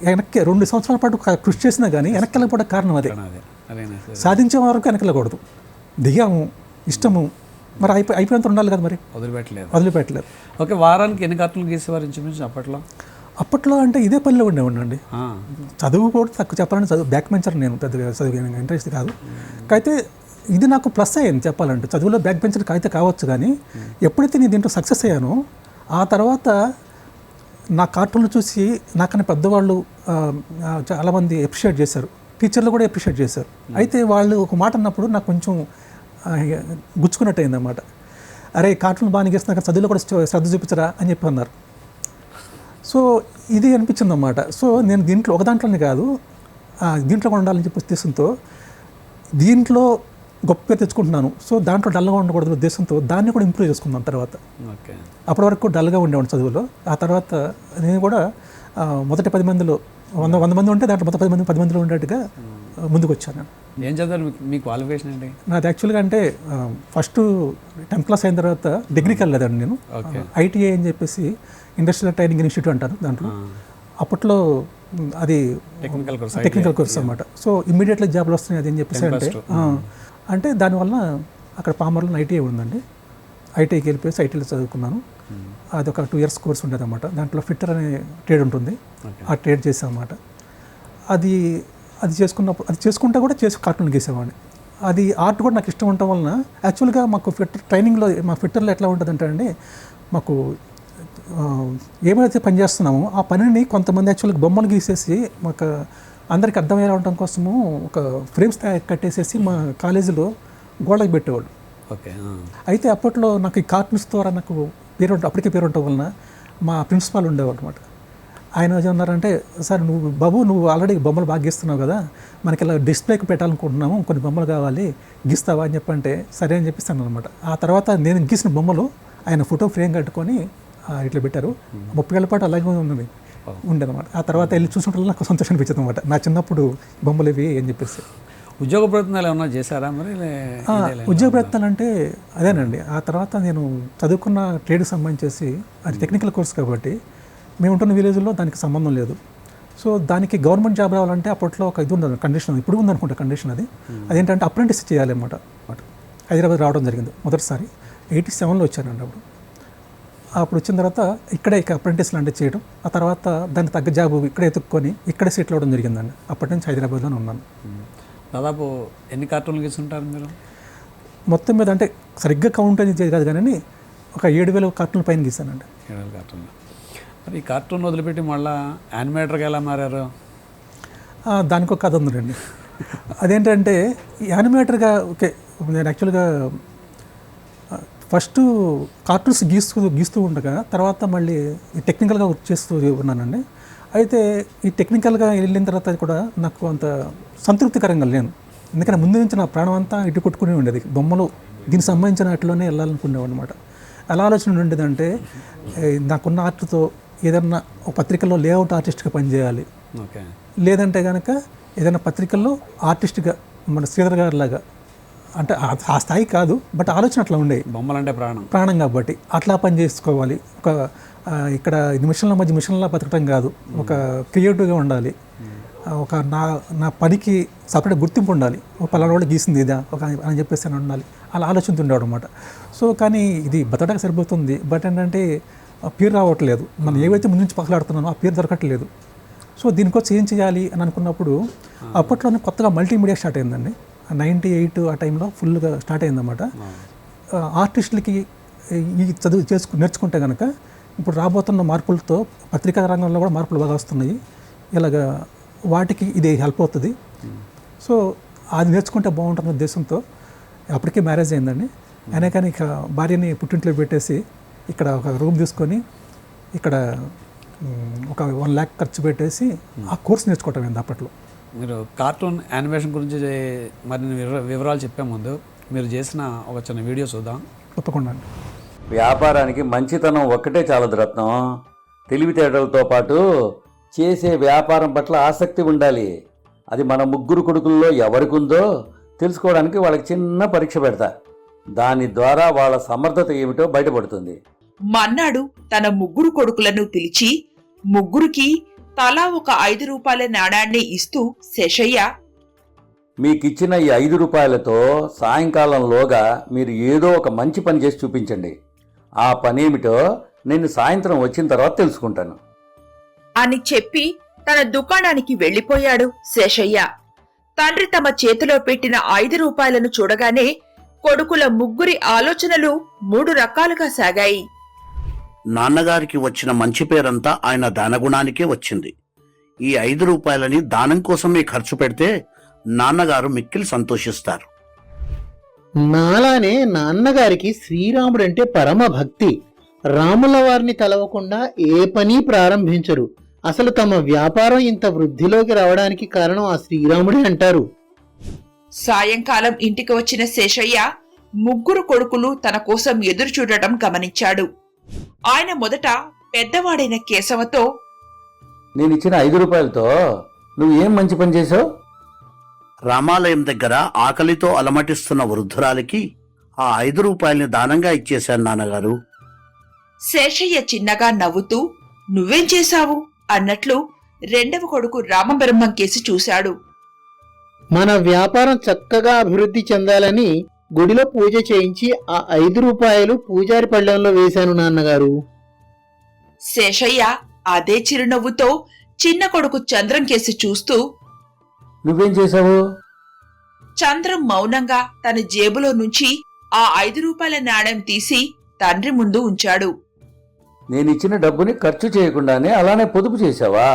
వెనక్కి 2 సంవత్సరాల పాటు కృషి చేసినా కానీ వెనక్కి వెళ్ళకపోవడం కారణం అదే. సాధించే వరకు వెనక్కి వెళ్ళకూడదు, దిగాము ఇష్టము మరి అయిపోయేంత ఉండాలి కదా, మరి వదిలిపెట్టలేదు. ఓకే, వారానికి ఎన్ని కార్టూన్లు గీసేవారు ఇంచుమించు అప్పట్లో? అంటే ఇదే పనిలో ఉండేవాడినండి. చదువు కూడా తక్కువ చెప్పాలంటే బ్యాక్ బెంచర్ నేను, పెద్దగా చదువు ఇంట్రెస్ట్ కాదు. అయితే ఇది నాకు ప్లస్ అయ్యింది చెప్పాలంటే. చదువులో బ్యాక్ బెంచర్ అయితే కావచ్చు, కానీ ఎప్పుడైతే నేను దీంట్లో సక్సెస్ అయ్యానో ఆ తర్వాత నా కార్టూన్లు చూసి నాకన్నా పెద్దవాళ్ళు చాలామంది అప్రిషియేట్ చేశారు, టీచర్లు కూడా అప్రిషియేట్ చేశారు. అయితే వాళ్ళు ఒక మాట అన్నప్పుడు నాకు కొంచెం గుచ్చుకున్నట్టు అయిందన్నమాట. అరే కార్టూన్ బాగా గీస్తున్నా, చదువులో కూడా శ్రద్ధ చూపించరా అని చెప్పి అన్నారు. సో ఇది అనిపించింది అన్నమాట. సో నేను దీంట్లో ఒక దాంట్లోనే కాదు, దీంట్లో కూడా ఉండాలని చెప్పి ఉద్దేశంతో దీంట్లో గొప్ప పేరు తెచ్చుకుంటున్నాను. సో దాంట్లో డల్గా ఉండకూడదు ఉద్దేశంతో దాన్ని కూడా ఇంప్రూవ్ చేసుకున్నాను. తర్వాత అప్పటి వరకు డల్గా ఉండేవాడు చదువులో. ఆ తర్వాత నేను కూడా మొదటి 10 మందిలో 100 మంది ఉంటే దాంట్లో మొదటి 10 మందిలో ఉండేట్టుగా ముందుకు వచ్చాను. ఏం చదివారు? మీ క్వాలిఫికేషన్ ఏంటి? నాది యాక్చువల్గా అంటే ఫస్ట్ 10th క్లాస్ అయిన తర్వాత డిగ్రీకి వెళ్ళలేదండి నేను. ITI అని చెప్పేసి ఇండస్ట్రియల్ ట్రైనింగ్ ఇన్స్టిట్యూట్ అంటారు. దాంట్లో అప్పట్లో అది టెక్నికల్ కోర్స్ అన్నమాట. సో ఇమ్మీడియట్లీ జాబ్లు వస్తున్నాయి అది అని చెప్పేసి అంటే దానివల్ల అక్కడ పామర్లో ITI ఉందండి. ITIకి వెళ్ళిపోయి ITIలో చదువుకున్నాను. అది ఒక 2 years కోర్స్ ఉండేది అన్నమాట. దాంట్లో ఫిట్టర్ అనే ట్రేడ్ ఉంటుంది, ఆ ట్రేడ్ చేసాం అన్నమాట. అది చేసుకున్నప్పుడు అది చేసుకుంటా కూడా కార్టూన్ గీసేవాడిని. అది ఆర్ట్ కూడా నాకు ఇష్టం ఉండటం వలన యాక్చువల్గా మాకు ఫిట్టర్ ట్రైనింగ్లో మా ఫిట్టర్లో ఎట్లా ఉంటుందంటే అండి, మాకు ఏమైతే పని చేస్తున్నామో ఆ పనిని కొంతమంది యాక్చువల్గా బొమ్మలు గీసేసి మాకు అందరికి అర్థమయ్యేలా ఉండటం కోసము ఒక ఫ్రేమ్స్ కట్టేసేసి మా కాలేజీలో గోడకి పెట్టేవాళ్ళు. అయితే అప్పట్లో నాకు ఈ కార్టూన్స్ ద్వారా నాకు అప్పటికే పేరు ఉండటం వలన మా ప్రిన్సిపాల్ ఉండేవాడు అనమాట. ఆయన ఏమన్నారంటే, సార్ నువ్వు ఆల్రెడీ బొమ్మలు బాగా గీస్తున్నావు కదా, మనకి ఇలా డిస్ప్లేకి పెట్టాలనుకుంటున్నాము, కొన్ని బొమ్మలు కావాలి, గీస్తావా అని చెప్పంటే సరే అని చెప్పిస్తాను అనమాట. ఆ తర్వాత నేను గీసిన బొమ్మలు ఆయన ఫోటో ఫ్రేమ్ కట్టుకొని ఇట్లా పెట్టారు. 30 ఏళ్ల పాటు అలాగే ఉండేదన్నమాట. ఆ తర్వాత వెళ్ళి చూసినప్పుడు నాకు సంతోషం అనిపించింది అనమాట, నా చిన్నప్పుడు బొమ్మలు ఇవి అని చెప్పేసి. ఉద్యోగ ప్రయత్నాలు ఏమన్నా చేశారా మరి? ఉద్యోగ ప్రయత్నాలు అంటే అదేనండి. ఆ తర్వాత నేను చదువుకున్న ట్రేడ్కి సంబంధించేసి అది టెక్నికల్ కోర్స్ కాబట్టి మేము ఉంటున్న విలేజ్లో దానికి సంబంధం లేదు. సో దానికి గవర్నమెంట్ జాబ్ రావాలంటే అప్పట్లో ఒక ఇది ఉండదు కండిషన్, ఇప్పుడు ఉందనుకుంటా కండిషన్. అదేంటంటే అప్రెంటిస్ చేయాలి అన్నమాట. హైదరాబాద్ రావడం జరిగింది మొదటిసారి. 87లో వచ్చానండి. అప్పుడు వచ్చిన తర్వాత ఇక్కడే అప్రెంటిస్ లాంటివి చేయడం, ఆ తర్వాత దానికి తగ్గ జాబ్ ఇక్కడే ఎత్తుక్కొని ఇక్కడే సెటిల్ అవ్వడం జరిగిందండి. అప్పటి నుంచి హైదరాబాద్లోనే ఉన్నాను. దాదాపు ఎన్ని కార్టూన్లు గీస్తుంటారు మీరు? మొత్తం మీద అంటే సరిగ్గా కౌంట్ అనేది కాదు కానీ ఒక 7,000 కార్టూన్ల పైన గీసానండి. 7,000 కార్టూన్లు. మరి ఈ కార్టూన్ వదిలిపెట్టి మళ్ళీ యానిమేటర్గా ఎలా మారారు? దానికి ఒక కథ ఉందండి. అదేంటంటే యానిమేటర్గా ఓకే, నేను యాక్చువల్గా ఫస్ట్ కార్టూన్స్ గీస్తూ ఉండగా తర్వాత మళ్ళీ టెక్నికల్గా వర్క్ చేస్తూ ఉన్నానండి. అయితే ఈ టెక్నికల్గా వెళ్ళిన తర్వాత కూడా నాకు అంత సంతృప్తికరంగా లేను. ఎందుకంటే ముందు నుంచి నా ప్రాణం అంతా ఇటు కొట్టుకునే ఉండేది, బొమ్మలు దీనికి సంబంధించిన వాటిలోనే వెళ్ళాలనుకునేవాడు అనమాట. ఎలా ఆలోచన ఉండేదంటే నాకున్న ఆర్ట్తో ఏదన్నా ఒక పత్రికల్లో లేఅవుట్ ఆర్టిస్ట్గా పనిచేయాలి, లేదంటే కనుక ఏదైనా పత్రికల్లో ఆర్టిస్ట్గా మన శ్రీధర్ గారి లాగా, అంటే ఆ స్థాయి కాదు బట్ ఆలోచన అట్లా ఉండేవి. బొమ్మలంటే ప్రాణం కాబట్టి అట్లా పని చేసుకోవాలి. ఒక ఇక్కడ మిషన్లా బతకటం కాదు, ఒక క్రియేటివ్గా ఉండాలి, ఒక నా పనికి సపరేట్ గుర్తింపు ఉండాలి, ఒక పలానా వాళ్ళు గీసింది ఇదా ఒక అని చెప్పేసి అని ఉండాలి, అలా ఆలోచనతుండేవాడు అనమాట. సో కానీ ఇది బతకడానికి సరిపోతుంది, బట్ ఏంటంటే పేరు రావట్లేదు, మనం ఏవైతే ముందు నుంచి పక్కలాడుతున్నానో ఆ పేరు దొరకట్లేదు. సో దీనికోసం ఏం చేయాలి అని అనుకున్నప్పుడు అప్పట్లోనే కొత్తగా మల్టీమీడియా స్టార్ట్ అయిందండి. 98 ఆ టైంలో ఫుల్గా స్టార్ట్ అయిందన్నమాట. ఆర్టిస్టులకి ఈ చదువు నేర్చుకుంటే కనుక ఇప్పుడు రాబోతున్న మార్పులతో పత్రికా రంగంలో కూడా మార్పులు బాగా వస్తున్నాయి. ఇలాగా వాటికి ఇది హెల్ప్ అవుతుంది. సో అది నేర్చుకుంటే బాగుంటున్న ఉద్దేశంతో అప్పటికే మ్యారేజ్ అయిందండి. అయినా కానీ ఇక భార్యని పుట్టింట్లో పెట్టేసి ఇక్కడ ఒక రూమ్ తీసుకొని ఇక్కడ ఒక 1 lakh ఖర్చు పెట్టేసి ఆ కోర్స్ నేర్చుకోవటం అయింది అప్పట్లో. మీరు కార్టూన్ యానిమేషన్ గురించి మరిన్ని వివరాలు చెప్పే ముందు మీరు చేసిన ఒక చిన్న వీడియో చూద్దాం. తప్పకుండా. వ్యాపారానికి మంచితనం ఒక్కటే చాలదు రత్నం, తెలివితేటలతో పాటు చేసే వ్యాపారం పట్ల ఆసక్తి ఉండాలి. అది మన 3 కొడుకుల్లో ఎవరికి ఉందో తెలుసుకోవడానికి వాళ్ళకి చిన్న పరీక్ష పెడతా. దాని ద్వారా వాళ్ళ సమర్థత ఏమిటో బయటపడుతుంది. మన్నాడు తన 3 కొడుకులను పిలిచి 3కి తలా ఒక 5 రూపాయల నాణాన్ని ఇస్తూ, శేషయ్య, మీకిచ్చిన ఈ 5 రూపాయలతో సాయంకాలంలోగా మీరు ఏదో ఒక మంచి పని చేసి చూపించండి. ఆ పనేమిటో నేను సాయంత్రం వచ్చిన తర్వాత తెలుసుకుంటాను అని చెప్పి తన దుకాణానికి వెళ్లిపోయాడు శేషయ్య. తండ్రి తమ చేతిలో పెట్టిన 5 రూపాయలను చూడగానే కొడుకుల 3 ఆలోచనలు 3 రకాలుగా సాగాయి. నాన్నగారికి వచ్చిన మంచి పేరంతా ఆయన దానగుణానికే వచ్చింది. ఈ 5 రూపాయలని దానం కోసమే ఖర్చు పెడితే నాన్నగారు మిక్కిలి సంతోషిస్తారు. నాలానే నాన్నగారికి శ్రీరాముడంటే పరమ భక్తి. రాముల వారిని తలవకుండా ఏ పని ప్రారంభించరు. అసలు తమ వ్యాపారం ఇంత వృద్ధిలోకి రావడానికి కారణం ఆ శ్రీరాముడే అంటారు. సాయంకాలం ఇంటికి వచ్చిన శేషయ్య ముగ్గురు కొడుకులు తన కోసం ఎదురు చూడటం గమనించాడు. ఆయన మొదట పెద్దవాడైన కేశవతో, నేను ఇచ్చిన 5 రూపాయలతో నువ్వు ఏం మంచి పని చేసావు? రామాలయం దగ్గర ఆకలితో అలమటిస్తున్న వృద్ధురాలికి ఆ 5 రూపాయల్ని దానంగా ఇచ్చేశాను నాన్నగారు. శేషయ్య చిన్నగా నవ్వుతూ, నువ్వేం చేశావు అన్నట్లు రెండవ కొడుకు రామబ్రహ్మం కేసి చూశాడు. మన వ్యాపారం చక్కగా అభివృద్ధి చెందాలని గుడిలో పూజ చేయించి ఆ 5 రూపాయలు పూజారి పళ్ళెంలో వేశాను నాన్నగారు. శేషయ్య అదే చిరునవ్వుతో చిన్న కొడుకు చంద్రం కేసి చూస్తూ, నువ్వేం చేసావు? చంద్రం మౌనంగా తన జేబులో నుంచి ఆ 5 రూపాయల నాణెం తీసి తండ్రి ముందు ఉంచాడు. నేను ఇచ్చిన డబ్బుని ఖర్చు చేయకుండానే అలానే పొదుపు చేశావా?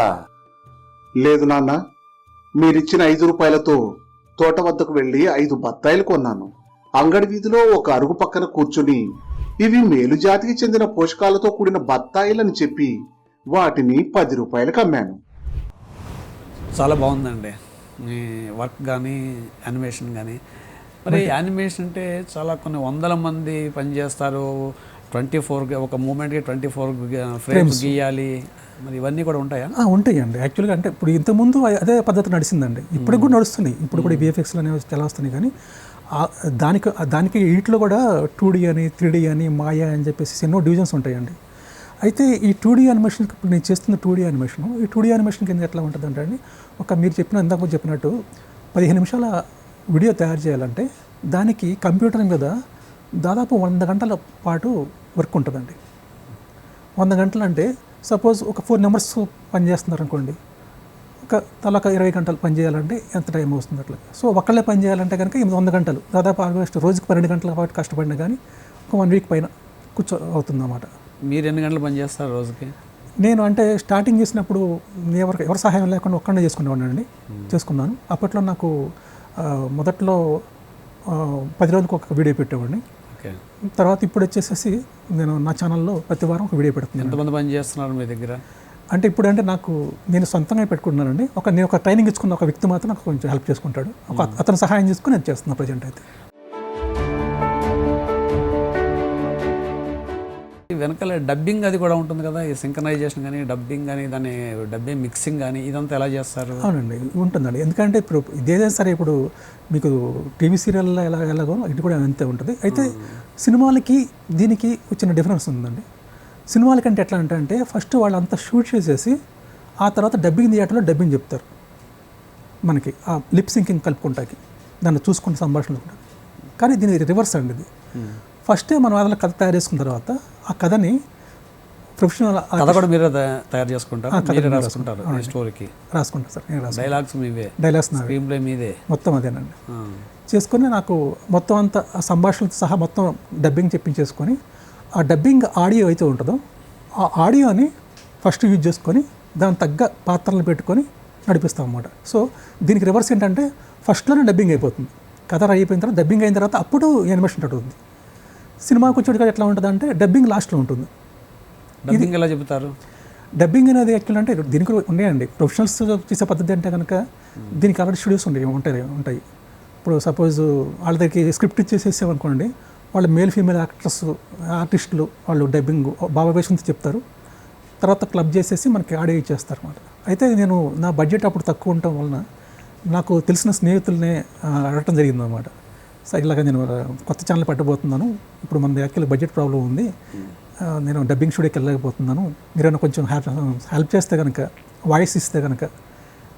లేదు నాన్న, మీరిచ్చిన 5 రూపాయలతో తోట వద్దకు వెళ్లి 5 బత్తాయిలు కొన్నాను. అంగడి వీధిలో ఒక అరుగు పక్కన కూర్చుని ఇవి మేలు జాతికి చెందిన పోషకాలతో కూడిన బత్తాయిలని చెప్పి వాటిని 10 రూపాయలకు అమ్మాను. చాలా బాగుందండి మీ వర్క్ కానీ యానిమేషన్ కానీ. మరి యానిమేషన్ అంటే చాలా కొన్ని వందల మంది పనిచేస్తారు. 24 ఒక మూమెంట్కి 24 ఫ్రేమ్స్ గీయాలి. మరి ఇవన్నీ కూడా ఉంటాయా? ఉంటాయండి. యాక్చువల్గా అంటే ఇప్పుడు ఇంతకుముందు అదే పద్ధతి నడిచిందండి. ఇప్పటికి కూడా నడుస్తున్నాయి. ఇప్పుడు కూడా విఎఫ్ఎక్స్లు అనేవి చాలా వస్తున్నాయి. కానీ దానికి వీటిలో కూడా 2D అని 3D అని మాయా అని చెప్పేసి ఎన్నో డివిజన్స్ ఉంటాయండి. అయితే ఈ 2D యానిమేషన్కి ఇప్పుడు నేను చేస్తున్న 2D యానిమేషన్, ఈ 2D యానిమేషన్ కింద ఎట్లా ఉంటుందంటే అండి, మీరు ఇందాక చెప్పినట్టు 15 నిమిషాల వీడియో తయారు చేయాలంటే దానికి కంప్యూటర్ మీద దాదాపు 100 గంటల పాటు వర్క్ ఉంటుందండి. 100 గంటలు అంటే సపోజ్ ఒక 4 నెంబర్స్ పనిచేస్తున్నారు అనుకోండి, ఒక 20 గంటలు పని చేయాలంటే ఎంత టైం అవుతుంది అట్లా. సో ఒకళ్ళే పని చేయాలంటే కనుక 100 గంటలు, దాదాపు ఆల్మోస్ట్ రోజుకి 12 గంటల పాటు కష్టపడినా కానీ ఒక 1 వీక్ పైన అవుతుందన్నమాట. మీరు ఎన్ని గంటలు పని చేస్తారు రోజుకి? నేను అంటే స్టార్టింగ్ చేసినప్పుడు ఎవరి సహాయం లేకుండా ఒక్కడే చేసుకున్నాను. అప్పట్లో నాకు మొదట్లో 10 రోజులకు ఒక వీడియో పెట్టేవాడిని. తర్వాత ఇప్పుడు వచ్చేసేసి నేను నా ఛానల్లో ప్రతి వారం ఒక వీడియో పెడుతున్నాను. ఎంతమంది పని చేస్తున్నారు మీ దగ్గర? అంటే ఇప్పుడు అంటే నేను సొంతంగా పెట్టుకుంటున్నానండి. నేను ఒక ట్రైనింగ్ ఇచ్చుకున్న ఒక వ్యక్తి మాత్రం నాకు కొంచెం హెల్ప్ చేసుకుంటాడు. అతను సహాయం చేసుకుని నేను చేస్తున్నాను ప్రజెంట్ అయితే. వెనకాల డబ్బింగ్ అది కూడా ఉంటుంది కదా, ఈ సింక్రనైజేషన్ కానీ డబ్బింగ్ కానీ దాని డబ్బింగ్ మిక్సింగ్ కానీ ఇదంతా ఎలా చేస్తారు? అవునండి, ఉంటుందండి. ఎందుకంటే ఇప్పుడు ఇదేదైనా సరే ఇప్పుడు మీకు టీవీ సీరియల్లో ఎలాగో ఇది కూడా అంతే ఉంటుంది. అయితే సినిమాలకి దీనికి వచ్చిన డిఫరెన్స్ ఉందండి. సినిమాలకంటే ఎట్లా అంటే ఫస్ట్ వాళ్ళు అంతా షూట్ చేసేసి ఆ తర్వాత డబ్బింగ్ థియేటర్లో డబ్బింగ్ చెప్తారు మనకి, ఆ లిప్ సింకింగ్ కలుపుకుంటాకి, దాన్ని చూసుకుంటే సంభాషణలు కూడా. కానీ దీని రివర్స్ అండి. ఇది ఫస్టే మనం అలా కథ తయారు చేసుకున్న తర్వాత ఆ కథని ప్రొఫెషనల్ కథ కూడా మీరే తయారు చేసుకుంటారు? స్టోరీకి రాసుకుంటాను సార్. నేను డైలాగ్స్ మీవే? డైలాగ్స్ స్క్రీన్ ప్లే మీదే మొత్తం అదేనండి. చేసుకొని నాకు మొత్తం అంతా ఆ సంభాషణలతో సహా మొత్తం డబ్బింగ్ చెప్పించేసుకొని ఆ డబ్బింగ్ ఆడియో అయితే ఉంటుందో ఆ ఆడియోని ఫస్ట్ యూజ్ చేసుకొని దాని తగ్గ పాత్రలను పెట్టుకొని నడిపిస్తాం అన్నమాట. సో దీనికి రివర్స్ ఏంటంటే ఫస్ట్లోనే డబ్బింగ్ అయిపోతుంది. కథ అయిపోయిన తర్వాత డబ్బింగ్ అయిన తర్వాత అప్పుడు యానిమేషన్ ఉంటుంది. సినిమాకి వచ్చేటిగా ఎట్లా ఉంటుంది అంటే డబ్బింగ్ లాస్ట్లో ఉంటుంది. డబ్బింగ్ ఎలా చెబుతారు? డబ్బింగ్ అనేది యాక్చువల్ అంటే దీనికి ఉన్నాయండి ప్రొఫెషనల్స్ చేసే పద్ధతి. అంటే కనుక దీనికి ఆల్రెడీ స్టూడియోస్ ఉంటాయి. ఇప్పుడు సపోజ్ వాళ్ళ దగ్గరికి స్క్రిప్ట్ ఇచ్చేసేసామనుకోండి, వాళ్ళు మేల్ ఫీమేల్ ఆర్టిస్టులు వాళ్ళు డబ్బింగ్ భావవేశంతో చెప్తారు. తర్వాత క్లబ్ చేసేసి మనకి ఆడియో ఇచ్చేస్తారు అన్నమాట. అయితే నేను నా బడ్జెట్ అప్పుడు తక్కువ ఉండటం వలన నాకు తెలిసిన స్నేహితులనే అడగటం జరిగిందన్నమాట. సార్ ఇలాగ నేను కొత్త ఛానల్ పెట్టబోతున్నాను, ఇప్పుడు మన యాక్చువల్లీ బడ్జెట్ ప్రాబ్లం ఉంది, నేను డబ్బింగ్ స్టూడియోకి వెళ్ళలేకపోతున్నాను, మీరైనా కొంచెం హెల్ప్ చేస్తే కనుక, వాయిస్ ఇస్తే కనుక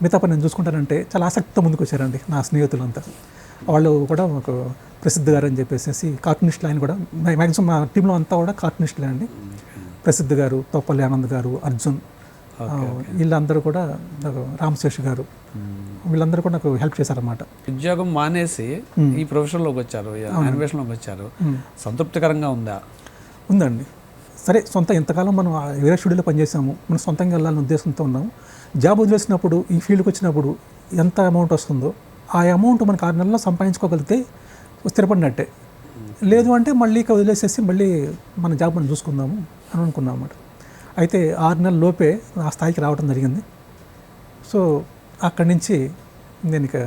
మిగతా పని నేను చూసుకుంటానంటే చాలా ఆసక్తితో ముందుకు వచ్చారండి నా స్నేహితులంతా. వాళ్ళు కూడా ఒక ప్రసిద్ధి గారు అని చెప్పేసి కార్టూనిస్టులు, ఆయన కూడా మ్యాక్సిమం మా టీంలో అంతా కూడా కార్టూనిస్టులే అండి. ప్రసిద్ధి గారు, తోపల్లి ఆనంద్ గారు, అర్జున్, వీళ్ళందరూ కూడా నాకు రామశేష్ గారు, వీళ్ళందరూ కూడా నాకు హెల్ప్ చేశారన్నమాట. ఉద్యోగం మానేసి ఈ ప్రొఫెషన్లోకి వచ్చారు, యానిమేషన్లోకి వచ్చారు. సంతృప్తికరంగా ఉందా? ఉందండి, సరే సొంత ఇంతకాలం మనం వేరే స్టూడియోలో పనిచేసాము, మనం సొంతంగా వెళ్ళాలని ఉద్దేశంతో ఉన్నాము. జాబ్ వదిలేసినప్పుడు ఈ ఫీల్డ్కి వచ్చినప్పుడు ఎంత అమౌంట్ వస్తుందో ఆ అమౌంట్ మనకు 6 నెలల్లో సంపాదించుకోగలిగితే స్థిరపడినట్టే. లేదు అంటే మళ్ళీ ఇక వదిలేసేసి మళ్ళీ మన జాబ్ మనం చూసుకుందాము అని అనుకున్నాం అన్నమాట. అయితే 6 నెలల లోపే ఆ స్థాయికి రావడం జరిగింది. సో అక్కడి నుంచి నేను ఇక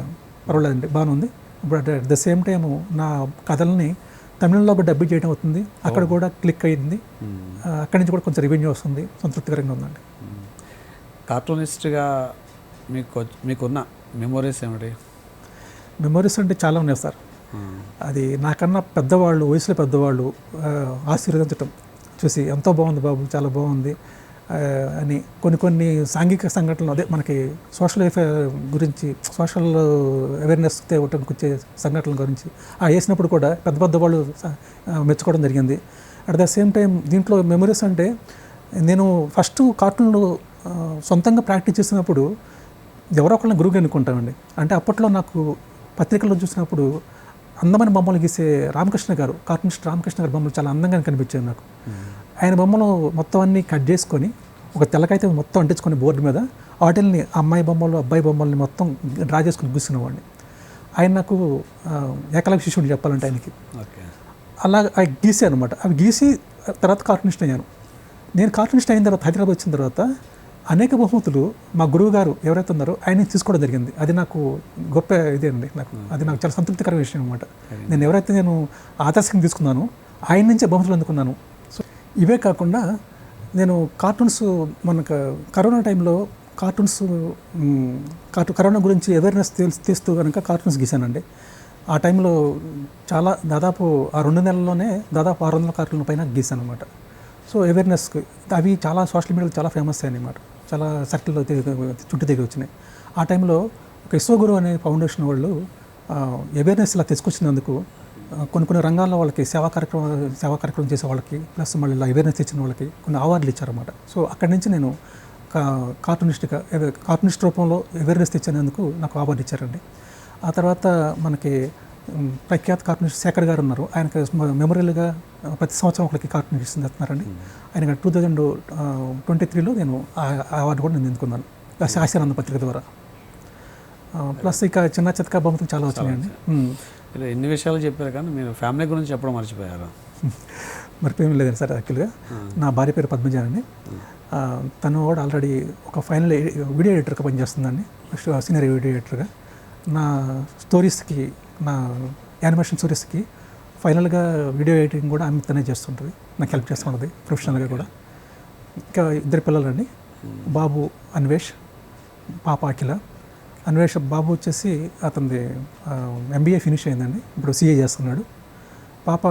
పర్వాలేదండి, బాగానే ఉంది. ఇప్పుడు అట్ ద సేమ్ టైము నా కథల్ని తమిళంలో కూడా డబ్బింగ్ చేయడం అవుతుంది, అక్కడ కూడా క్లిక్ అయ్యింది. అక్కడి నుంచి కూడా కొంచెం రెవెన్యూ వస్తుంది, సంతృప్తికరంగా ఉందండి. కార్టూనిస్ట్గా మీకున్న మెమొరీస్ ఏమిటి? మెమొరీస్ అంటే చాలా ఉన్నాయి సార్. అది నాకన్నా పెద్దవాళ్ళు, వయసులో పెద్దవాళ్ళు ఆశీర్వదించటం చూసి ఎంతో బాగుంది బాబు, చాలా బాగుంది అని కొన్ని సాంఘిక సంఘటనలు, అదే మనకి సోషల్ గురించి, సోషల్ అవేర్నెస్ వచ్చే సంఘటనల గురించి వేసినప్పుడు కూడా పెద్ద వాళ్ళు మెచ్చుకోవడం జరిగింది. అట్ ద సేమ్ టైం దీంట్లో మెమరీస్ అంటే నేను ఫస్ట్ కార్టూన్లు సొంతంగా ప్రాక్టీస్ చేసినప్పుడు ఎవరో ఒకళ్ళని గురువుగా అనుకుంటామండి. అంటే అప్పట్లో నాకు పత్రికల్లో చూసినప్పుడు అందమైన బొమ్మలు గీసే రామకృష్ణ గారు, కార్టూనిస్ట్ రామకృష్ణ గారి బొమ్మలు చాలా అందంగా కనిపించాయి నాకు. ఆయన బొమ్మలు మొత్తం అన్నీ కట్ చేసుకొని ఒక తెల్లకైతే మొత్తం అంటించుకొని బోర్డు మీద వాటిల్ని అమ్మాయి బొమ్మలు అబ్బాయి బొమ్మల్ని మొత్తం డ్రా చేసుకుని గీసుకునేవాడిని. ఆయన నాకు ఏకలవ్య శిష్యుడు చెప్పాలంటే ఆయనకి. అలా అవి గీసాను అనమాట. అవి గీసి తర్వాత కార్టూనిస్ట్ అయ్యాను. నేను కార్టూనిస్ట్ అయిన తర్వాత హైదరాబాద్ వచ్చిన తర్వాత అనేక బహుమతులు మా గురువు గారు ఎవరైతే ఉన్నారో ఆయన తీసుకోవడం జరిగింది. అది నాకు గొప్ప ఇదే అండి, అది నాకు చాలా సంతృప్తికరమైన విషయం అనమాట. నేను ఆదర్శంగా తీసుకున్నాను, ఆయన నుంచే బహుమతులు అందుకున్నాను. సో ఇవే కాకుండా నేను కార్టూన్స్, మనకు కరోనా టైంలో కరోనా గురించి అవేర్నెస్ తీస్తూ కనుక కార్టూన్స్ గీశానండి. ఆ టైంలో దాదాపు ఆ 2 నెలల్లోనే దాదాపు 600 కార్టూన్ల పైన గీశాను అనమాట. సో అవేర్నెస్కి అవి చాలా సోషల్ మీడియాలో చాలా ఫేమస్ అయ్యాయి అన్నమాట. చాలా సర్కిల్లో చుట్టూ తిరిగి వచ్చినాయి. ఆ టైంలో ఒక విశ్వగురు అనే ఫౌండేషన్ వాళ్ళు అవేర్నెస్ ఇలా తీసుకొచ్చినందుకు కొన్ని రంగాల్లో వాళ్ళకి సేవా కార్యక్రమం చేసే వాళ్ళకి, ప్లస్ మళ్ళీ ఇలా అవేర్నెస్ ఇచ్చిన వాళ్ళకి కొన్ని అవార్డులు ఇచ్చారన్నమాట. సో అక్కడి నుంచి నేను కార్టూనిస్ట్ రూపంలో అవేర్నెస్ ఇచ్చినందుకు నాకు అవార్డు ఇచ్చారండి. ఆ తర్వాత మనకి ప్రఖ్యాత కార్టూనిస్ట్ శేఖర్ గారు ఉన్నారు. ఆయనకి మెమొరియల్గా ప్రతి సంవత్సరం ఒకరికి కార్టూనిస్ట్ ఇస్తున్నారండి. ఆయన 2023లో నేను ఆ అవార్డు కూడా నేను ఎందుకున్నాను ఆశీర్వాద పత్రిక ద్వారా. ప్లస్ ఇక చిన్న చితకా బహుమతులు చాలా వచ్చినాయండి. ఇలా ఎన్ని విషయాలు చెప్పారు కానీ మీరు ఫ్యామిలీ గురించి చెప్పడం మర్చిపోయారు. మరిపోయేం లేదండి సార్. యాక్చువల్గా నా భార్య పేరు పద్మజ అండి. తను కూడా ఆల్రెడీ ఒక ఫైనల్ వీడియో ఎడిటర్గా పనిచేస్తుందండి, సీనియర్ వీడియో ఎడిటర్గా. నా స్టోరీస్కి, నా యానిమేషన్ స్టోరీస్కి ఫైనల్గా వీడియో ఎడిటింగ్ కూడా ఆమె తనే చేస్తుంటుంది, నాకు హెల్ప్ చేస్తుంటుంది ప్రొఫెషనల్గా కూడా. ఇంకా 2 పిల్లలండి, బాబు అన్వేష్, పాప అఖిల. అన్వేష్ బాబు వచ్చేసి అతనిది MBA ఫినిష్ అయిందండి, ఇప్పుడు CA చేస్తున్నాడు. పాప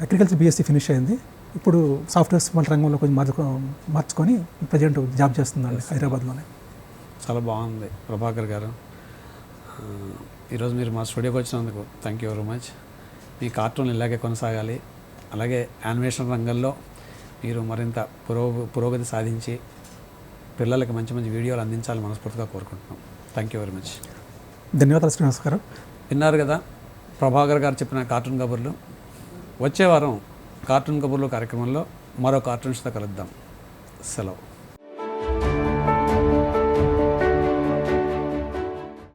అగ్రికల్చర్ BSc ఫినిష్ అయింది, ఇప్పుడు సాఫ్ట్వేర్స్ మన రంగంలో కొంచెం మార్చుకొని ప్రజెంట్ జాబ్ చేస్తుందండి హైదరాబాద్లోనే. చాలా బాగుంది ప్రభాకర్ గారు. ఈరోజు మీరు మా స్టూడియోకి వచ్చినందుకు థ్యాంక్ యూ వెరీ మచ్. మీ కార్టూన్లు ఇలాగే కొనసాగాలి, అలాగే యానిమేషన్ రంగంలో మీరు మరింత పురోగతి సాధించి పిల్లలకి మంచి మంచి వీడియోలు అందించాలని మనస్ఫూర్తిగా కోరుకుంటున్నాం. Thank you very much. ధన్యవాదాలు శ్రీనివాస్ గారు. విన్నారు కదా ప్రభాకర్ గారు చెప్పిన కార్టూన్ కబుర్లు. వచ్చే వారం కార్టూన్ కబుర్లు కార్యక్రమంలో మరో కార్టూన్స్తో కలుద్దాం. సెలవు.